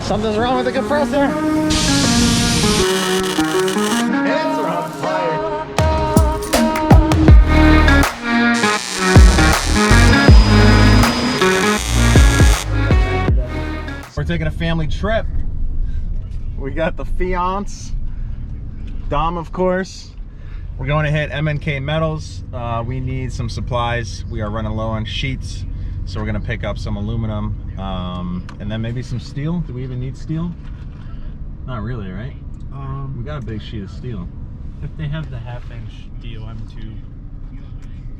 Something's wrong with the compressor. Hands are on fire. We're taking a family trip. We got the fiance, Dom, of course. We're going to hit MNK Metals. We need some supplies. We are running low on sheets, so we're gonna pick up some aluminum, and then maybe some steel. Do we even need steel? Not really, right? We got a big sheet of steel. If they have the half-inch DOM2.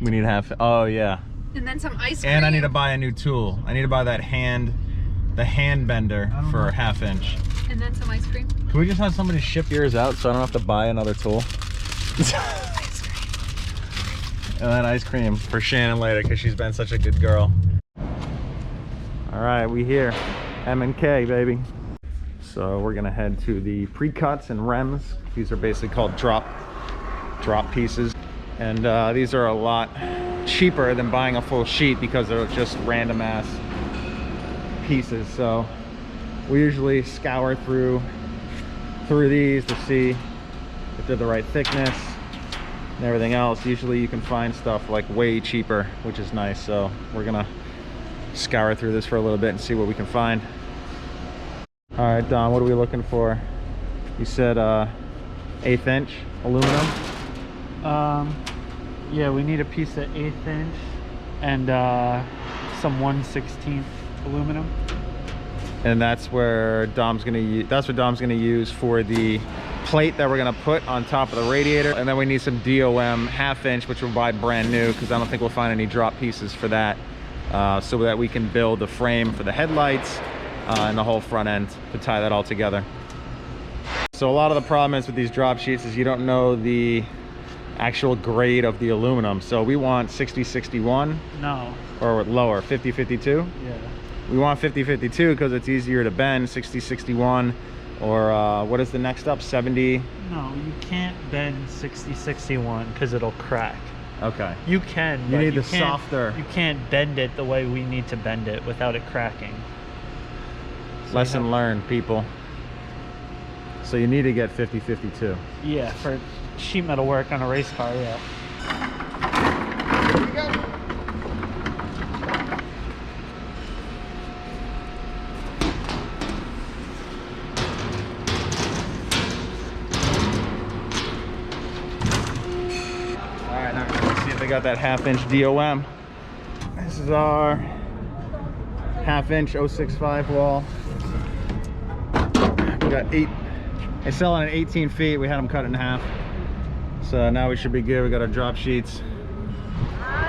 We need half. Oh yeah. And then some ice cream. And I need to buy a new tool. I need to buy that the hand bender for a half-inch. And then some ice cream. Can we just have somebody ship yours out so I don't have to buy another tool? Ice cream. And then ice cream for Shannon later because she's been such a good girl. All right, we here. M&K, baby. So we're gonna head to the pre-cuts and REMS. These are basically called drop pieces. And these are a lot cheaper than buying a full sheet because they're just random ass pieces. So we usually scour through these to see if they're the right thickness and everything else. Usually you can find stuff like way cheaper, which is nice. So we're gonna scour through this for a little bit and see what we can find. All right, Don, what are we looking for? You said 1/8 inch aluminum. Yeah, we need a piece of 1/8 inch and some 1/16 aluminum. And that's where Dom's gonna use. That's what Dom's gonna use for the plate that we're gonna put on top of the radiator. And then we need some DOM 1/2 inch, which we'll buy brand new because I don't think we'll find any drop pieces for that, so that we can build the frame for the headlights and the whole front end to tie that all together. So a lot of the problem is with these drop sheets is you don't know the actual grade of the aluminum. So we want 60-61. No. Or lower, 50-52. Yeah. We want 50-52 because it's easier to bend. 60-61, or what is the next up? 70. No, you can't bend 60-61 because it'll crack. Okay. You can. You need the can't, softer. You can't bend it the way we need to bend it without it cracking. So Lesson learned, people. So you need to get 50-52. Yeah, for sheet metal work on a race car, yeah. Here we go. Alright, now let's see if they got that 1/2 inch DOM. This is our 1/2 inch 065 wall. We got 8. They sell it at 18 feet. We had them cut in half. So now we should be good. We got our drop sheets.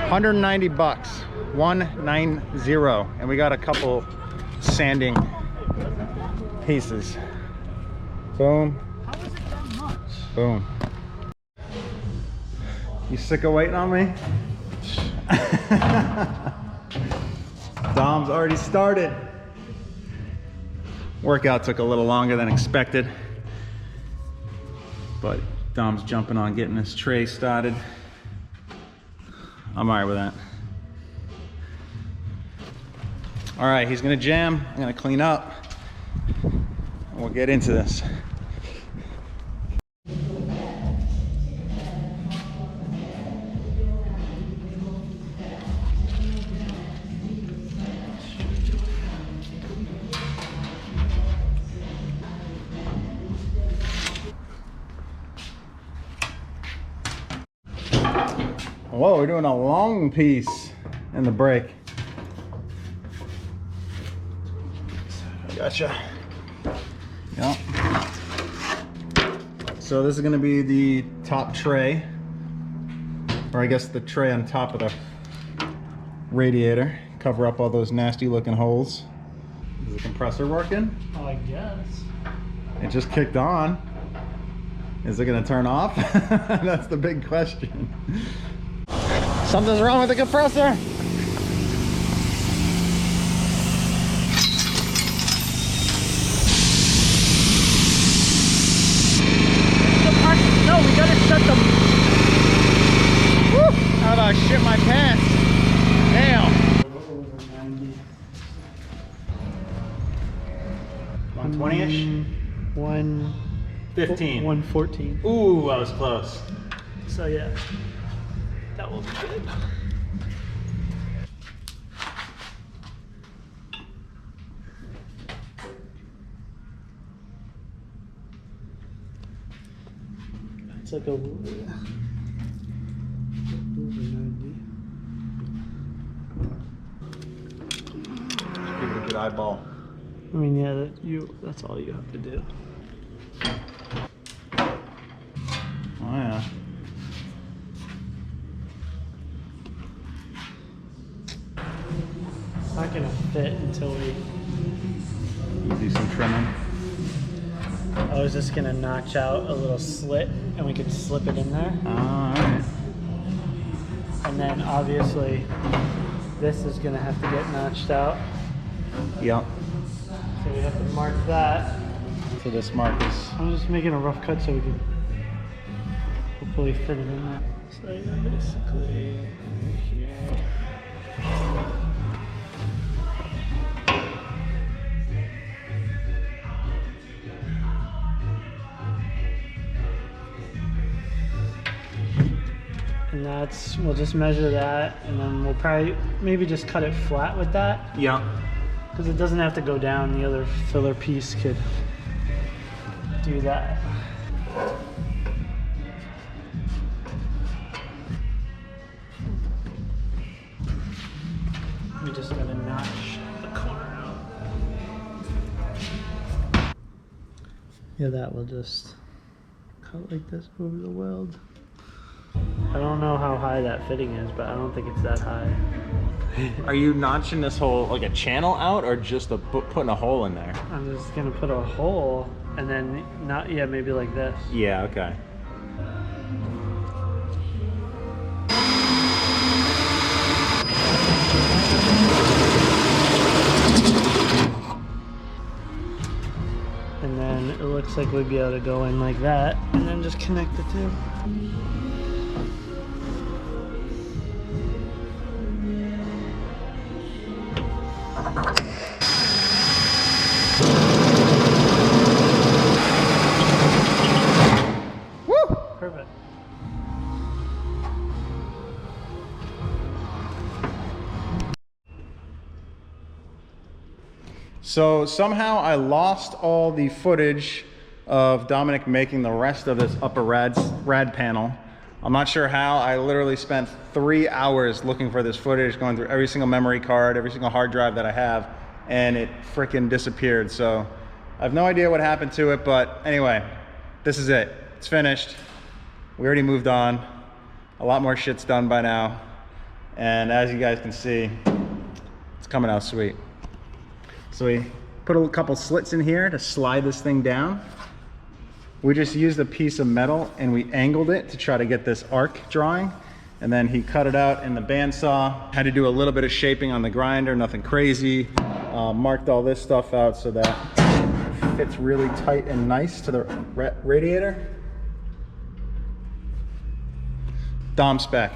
190 bucks. 190. And we got a couple sanding pieces. Boom. How is it that much? Boom. You sick of waiting on me? Dom's already started. Workout took a little longer than expected, but Dom's jumping on getting this tray started. I'm all right with that. All right, he's gonna jam. I'm gonna clean up, and we'll get into this. Whoa, we're doing a long piece in the brake. Gotcha. Yep. So this is going to be the top tray, or I guess the tray on top of the radiator. Cover up all those nasty looking holes. Is the compressor working? Oh, I guess. It just kicked on. Is it going to turn off? That's the big question. Something's wrong with the compressor. No, we gotta shut them. Woo! How about I shit my pants? Damn. 120-ish? 15. 114. Ooh, I was close. So yeah, that will be good. It's like over 90. Give it a good eyeball. I mean, yeah, that's all you have to do. Oh yeah. It's not gonna fit until we. You do some trimming. I was just gonna notch out a little slit, and we could slip it in there. Alright. And then obviously, this is gonna have to get notched out. Yep. So we have to mark that. So this mark is. I'm just making a rough cut so we can hopefully fit it in there. So yeah, basically here. And that's, we'll just measure that, and then we'll probably maybe just cut it flat with that. Yep. Because it doesn't have to go down. The other filler piece could do that. We just gotta notch the corner out. Yeah, that will just cut like this over the weld. I don't know how high that fitting is, but I don't think it's that high. Are you notching this whole, like a channel out, or just putting a hole in there? I'm just gonna put a hole and then not, yeah, maybe like this. Yeah, okay. And then it looks like we'd be able to go in like that and then just connect the two. Woo! Perfect. So somehow I lost all the footage of Dominic making the rest of this upper rad panel. I'm not sure how. I literally spent 3 hours looking for this footage, going through every single memory card, every single hard drive that I have, and it freaking disappeared. So I have no idea what happened to it, but anyway, this is it. It's finished. We already moved on. A lot more shit's done by now. And as you guys can see, it's coming out sweet. So we put a couple slits in here to slide this thing down. We just used a piece of metal and we angled it to try to get this arc drawing. And then he cut it out in the bandsaw. Had to do a little bit of shaping on the grinder, nothing crazy. Marked all this stuff out so that it fits really tight and nice to the radiator. Dom spec.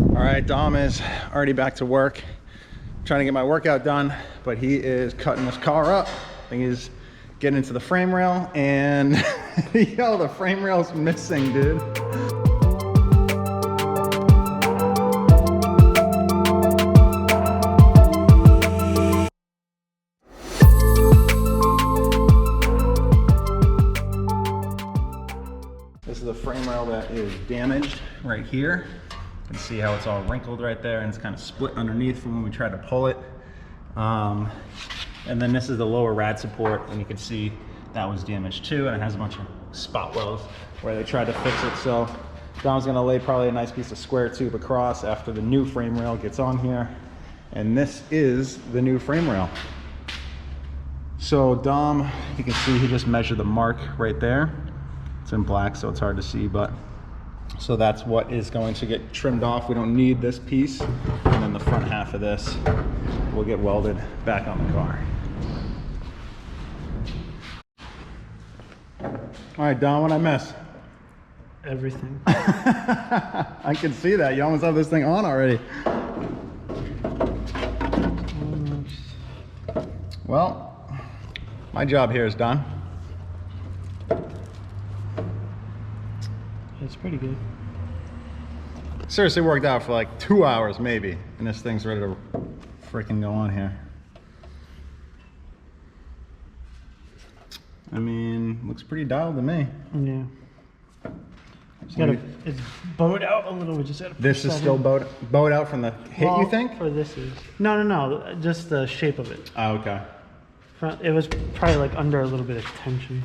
All right, Dom is already back to work. Trying to get my workout done, but he is cutting this car up. I think he's getting into the frame rail, and yo, the frame rail's missing, dude. This is the frame rail that is damaged right here. You can see how it's all wrinkled right there, and it's kind of split underneath from when we tried to pull it. And then this is the lower rad support, and you can see that was damaged too, and it has a bunch of spot welds where they tried to fix it. So Dom's gonna lay probably a nice piece of square tube across after the new frame rail gets on here. And this is the new frame rail. So Dom, you can see he just measured the mark right there. It's in black, so it's hard to see, but so that's what is going to get trimmed off. We don't need this piece. And then the front half of this will get welded back on the car. All right, Don, what'd I miss? Everything. I can see that. You almost have this thing on already. Well, My job here is done. It's pretty good. Seriously worked out for like 2 hours maybe, and this thing's ready to freaking go on here. I mean, looks pretty dialed to me. Yeah. It's bowed out a little. We just gotta This is still bowed out from the hit, you think? Or this is. No, just the shape of it. Oh, okay. It was probably like under a little bit of tension.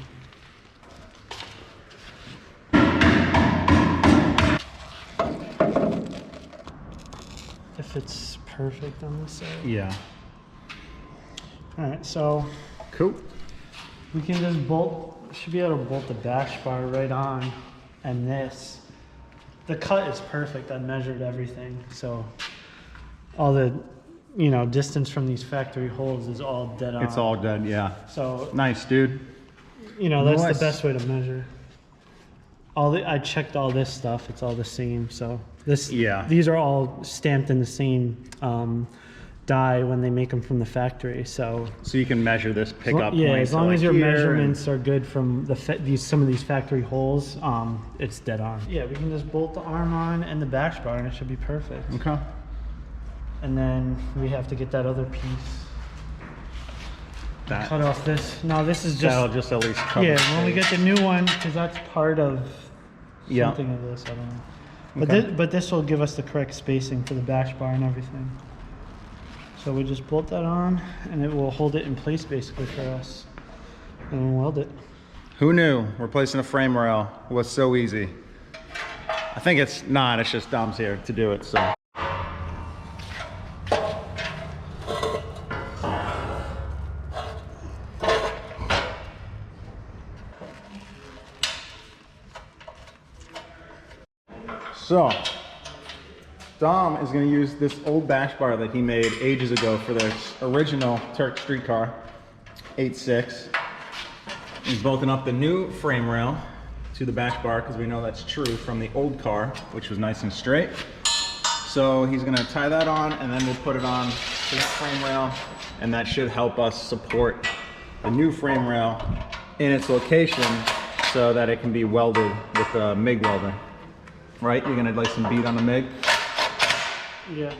If it's perfect on this side. Yeah. Alright, so Cool. we can just should be able to bolt the bash bar right on, and this. The cut is perfect. I measured everything, so all the, distance from these factory holes is all dead on. It's all dead, yeah. So Nice, dude. that's Nice. the best way to measure. I checked all this stuff. It's all the same. So these are all stamped in the same die when they make them from the factory. So you can measure this pickup yeah, point. as long as your measurements are good from some of these factory holes, it's dead on. Yeah, we can just bolt the arm on and the bash bar, and it should be perfect. Okay. And then we have to get that other piece. Cut off this. No, this is just. That'll just at least cover. Yeah, when we get the new one, because that's part of something of this. I don't know. But Okay. but this will give us the correct spacing for the bash bar and everything. So we just bolt that on, and it will hold it in place basically for us, and we'll weld it. Who knew replacing a frame rail was so easy? I think it's not. It's just Dom's here to do it. So. So, Dom is going to use this old bash bar that he made ages ago for this original Tuerck street car, 8.6. He's bolting up the new frame rail to the bash bar because we know that's true from the old car, which was nice and straight. So he's going to tie that on, and then we'll put it on to that frame rail, and that should help us support the new frame rail in its location so that it can be welded with a MIG welder. Right? You're gonna lay some bead on the MIG? Yeah.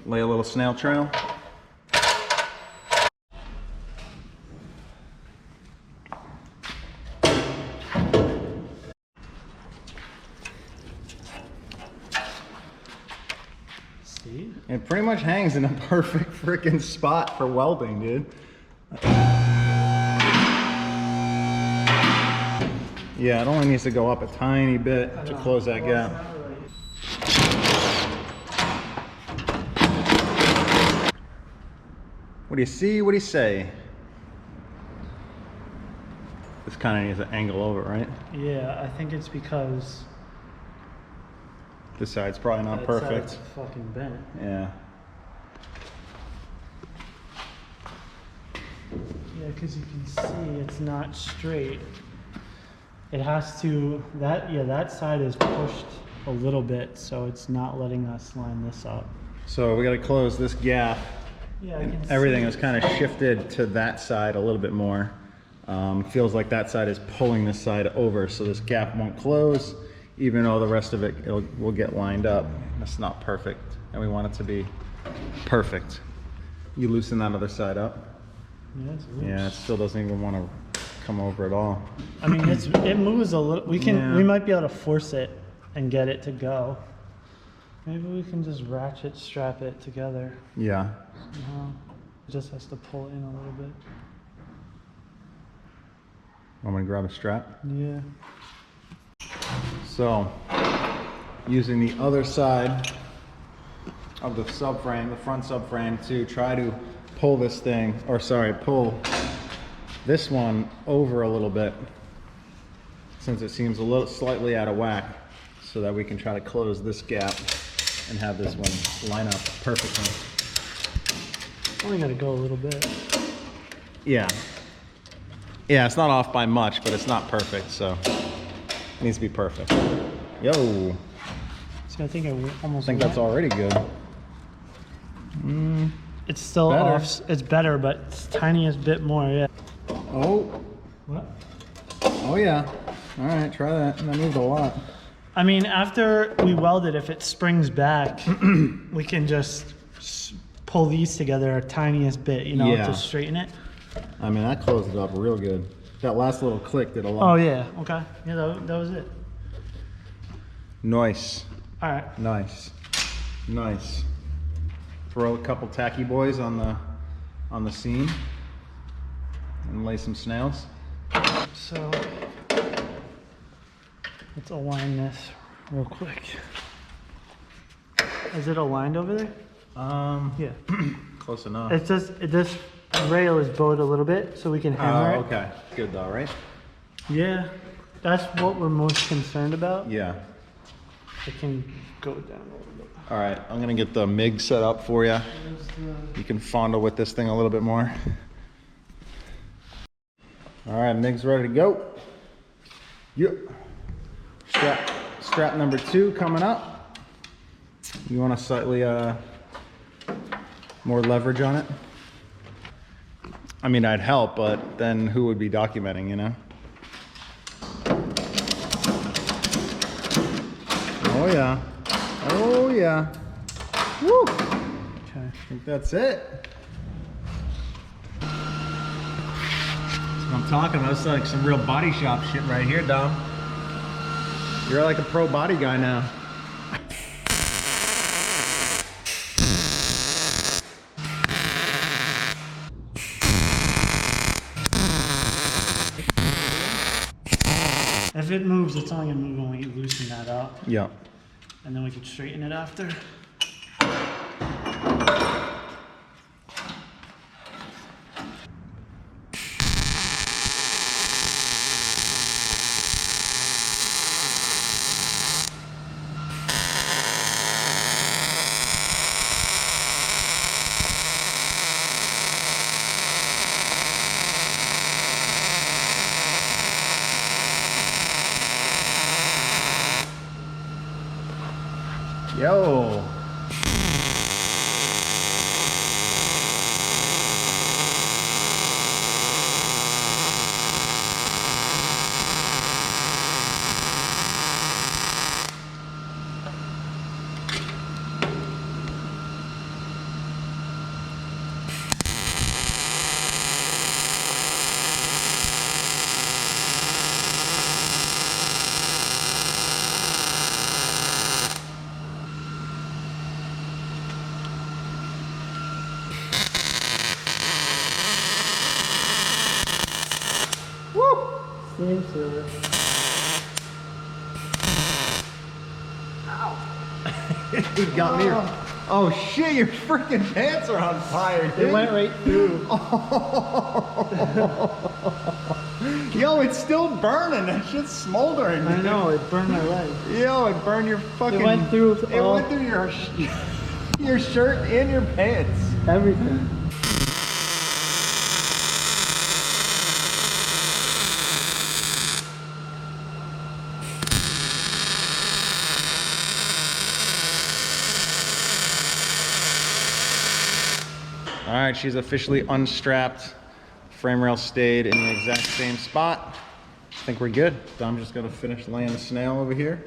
Lay a little snail trail? See? It pretty much hangs in a perfect freaking spot for welding, dude. Yeah, it only needs to go up a tiny bit to close that gap. What do you see? What do you say? This kind of needs an angle over, right? Yeah, I think it's because This side's probably not that perfect. side's fucking bent. Yeah. Yeah, because you can see it's not straight. It has to, that side is pushed a little bit, so it's not letting us line this up. So we got to close this gap. Yeah, I And can everything see. is kind of shifted to that side a little bit more. Feels like that side is pulling this side over, so this gap won't close, even though the rest of it will get lined up. That's not perfect, and we want it to be perfect. You loosen that other side up. Yeah, it's loose. Yeah, it still doesn't even want to come over at all. I mean, it moves a little. We might be able to force it and get it to go. Maybe we can just ratchet strap it together. Yeah. Somehow. It just has to pull in a little bit. I'm gonna grab a strap. Yeah. So, using the other side of the subframe, the front subframe, to try to pull this thing, or sorry, pull this one over a little bit, since it seems a little slightly out of whack, so that we can try to close this gap and have this one line up perfectly. Only got to go a little bit. Yeah. Yeah, it's not off by much, but it's not perfect, so it needs to be perfect. Yo. See, I think it almost. I think that's already good. It's still Better. off. It's better, but it's tiniest bit more. Yeah. Oh, What? Oh yeah. All right, try that. That moved a lot. I mean, after we weld it, if it springs back, we can just pull these together a tiniest bit, you know, to straighten it. I mean, that closed it up real good. That last little click did a lot. Oh yeah, okay. Yeah, that was it. Nice. All right. Nice. Nice. Throw a couple tacky boys on the seam and lay some snails. So let's align this real quick. Is it aligned over there? Yeah. Close enough. It's just this rail is bowed a little bit, so we can hammer it. Okay. Good though, right? Yeah, that's what we're most concerned about. Yeah. It can go down a little bit. All right, I'm gonna get the MIG set up for you. You can fondle with this thing a little bit more. All right, MIG's ready to go. Yep. Strap number 2 coming up. You want to slightly more leverage on it? I mean, I'd help, but then who would be documenting, you know? Oh yeah. Oh yeah. Woo! Okay. I think that's it. That's what I'm talking about. It's like some real body shop shit right here, Dom. You're like a pro body guy now. If it moves, it's only gonna move when we loosen that up, Yeah. and then we can straighten it after. Yo. Same sir. You got me. Oh shit, your freaking pants are on fire, dude. It went right through. Yo, it's still burning. That shit's smoldering. I know, it burned my leg. Yo, it burned your fucking... It went through It went through your shirt and your pants. everything. All right, she's officially unstrapped. Frame rail stayed in the exact same spot. I think we're good. Dom's just gonna finish laying the snail over here.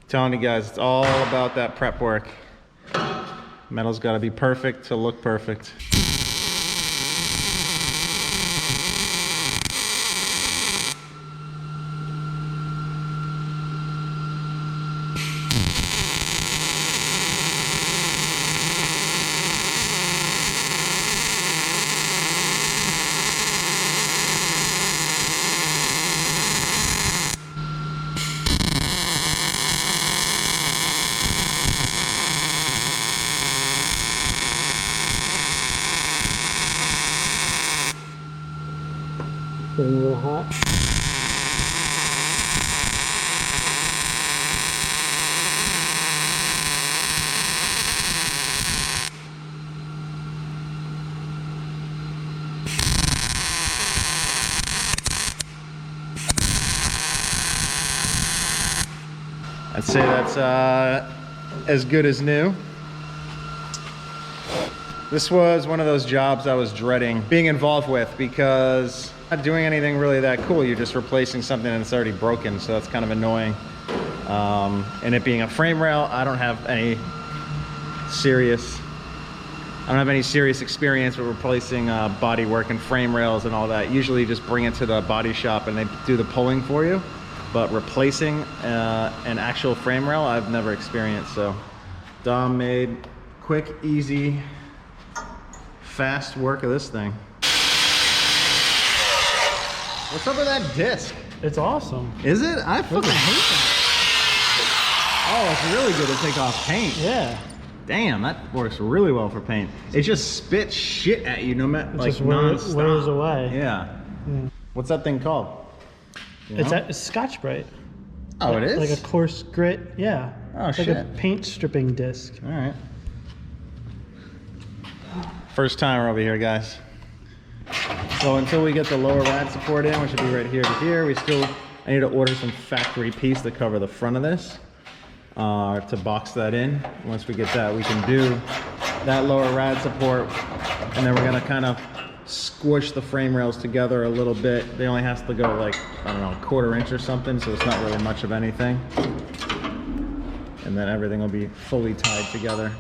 Telling you guys, it's all about that prep work. Metal's gotta be perfect to look perfect. Getting a little hot. I'd say that's as good as new. This was one of those jobs I was dreading being involved with because I'm not doing anything really that cool. You're just replacing something that's already broken, so that's kind of annoying. And it being a frame rail, I don't have any serious experience with replacing body work and frame rails and all that. Usually you just bring it to the body shop and they do the pulling for you. But replacing an actual frame rail, I've never experienced. So Dom made quick, easy, fast work of this thing. What's up with that disc? It's awesome. Is it? I fucking hate that. Oh, it's really good to take off paint. Yeah. Damn, that works really well for paint. It just spits shit at you no matter, like, just non-stop. wears away. Yeah. What's that thing called? You know? It's Scotch Brite. Oh, it is? Like a coarse grit, yeah. Oh, it's shit. like a paint stripping disc. All right. First timer over here, guys. So until we get the lower rad support in, which will be right here to here, I need to order some factory piece to cover the front of this, to box that in. Once we get that, we can do that lower rad support, and then we're gonna kind of squish the frame rails together a little bit. They only have to go like, I don't know, a 1/4 inch or something, so it's not really much of anything. And then everything will be fully tied together.